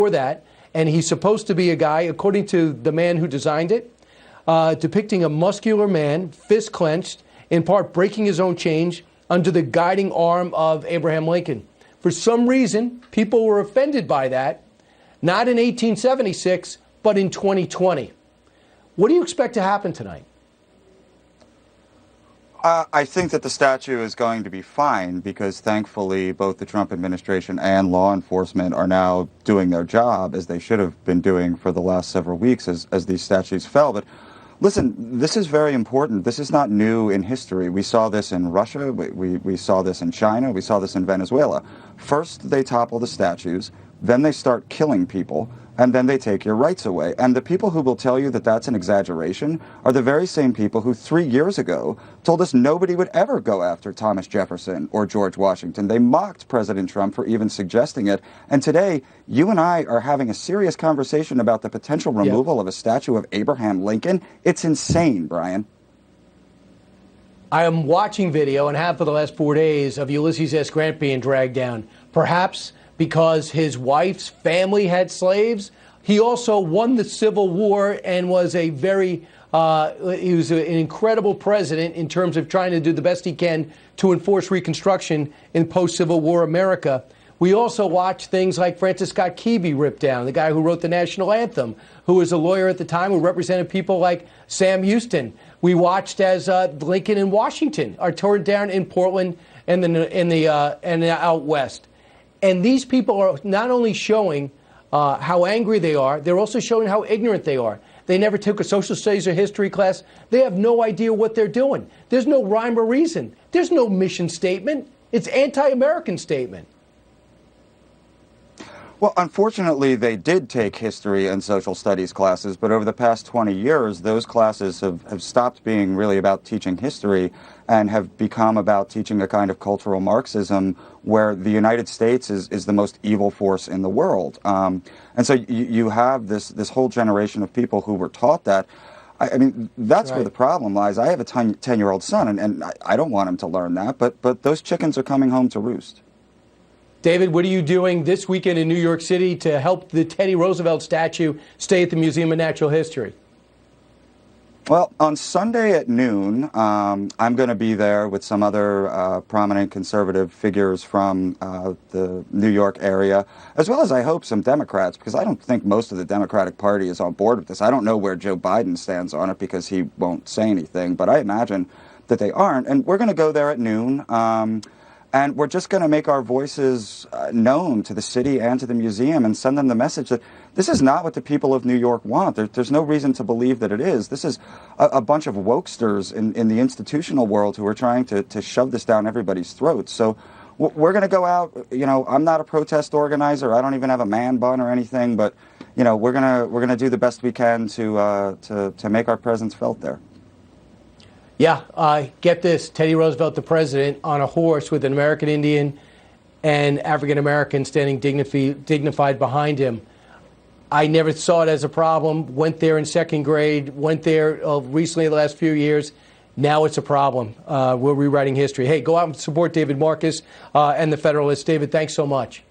for that. And he's supposed to be a guy, according to the man who designed it, depicting a muscular man, fist clenched, in part breaking his own chains under the guiding arm of Abraham Lincoln. For some reason, people were offended by that, not in 1876, but in 2020. What do you expect to happen tonight? I think that the statue is going to be fine because thankfully both the Trump administration and law enforcement are now doing their job as they should have been doing for the last several weeks as these statues fell. But listen, this is very important. This is not new in history. We saw this in Russia. We saw this in China. We saw this in Venezuela. First, they topple the statues. Then they start killing people. And then they take your rights away. And the people who will tell you that that's an exaggeration are the very same people who 3 years ago told us nobody would ever go after Thomas Jefferson or George Washington. They mocked President Trump for even suggesting it. And today, you and I are having a serious conversation about the potential removal of a statue of Abraham Lincoln. It's insane, Brian. I am watching video and have for the last 4 days of Ulysses S. Grant being dragged down. Perhaps because his wife's family had slaves. He also won the Civil War and was he was an incredible president in terms of trying to do the best he can to enforce Reconstruction in post-Civil War America. We also watched things like Francis Scott Key be ripped down, the guy who wrote the national anthem, who was a lawyer at the time who represented people like Sam Houston. We watched as Lincoln and Washington are torn down in Portland and out west. And these people are not only showing how angry they are, they're also showing how ignorant they are. They never took a social studies or history class. They have no idea what they're doing. There's no rhyme or reason. There's no mission statement. It's anti-American statement. Well, unfortunately, they did take history and social studies classes, but over the past 20 years, those classes have stopped being really about teaching history and have become about teaching a kind of cultural Marxism where the United States is the most evil force in the world. And so you have this whole generation of people who were taught that. I mean, that's where the problem lies. I have a 10-year-old son, and I don't want him to learn that, but those chickens are coming home to roost. David, what are you doing this weekend in New York City to help the Teddy Roosevelt statue stay at the Museum of Natural History? Well, on Sunday at noon, I'm going to be there with some other prominent conservative figures from the New York area, as well as, I hope, some Democrats, because I don't think most of the Democratic Party is on board with this. I don't know where Joe Biden stands on it because he won't say anything, but I imagine that they aren't. And we're going to go there at noon. And we're just going to make our voices known to the city and to the museum and send them the message that this is not what the people of New York want. There's no reason to believe that it is. This is a bunch of wokesters in the institutional world who are trying to shove this down everybody's throats. So we're going to go out. You know, I'm not a protest organizer. I don't even have a man bun or anything. But, you know, we're gonna do the best we can to make our presence felt there. Yeah, get this, Teddy Roosevelt, the president, on a horse with an American Indian and African American standing dignified behind him. I never saw it as a problem, went there in second grade, went there recently the last few years. Now it's a problem. We're rewriting history. Hey, go out and support David Marcus and the Federalists. David, thanks so much.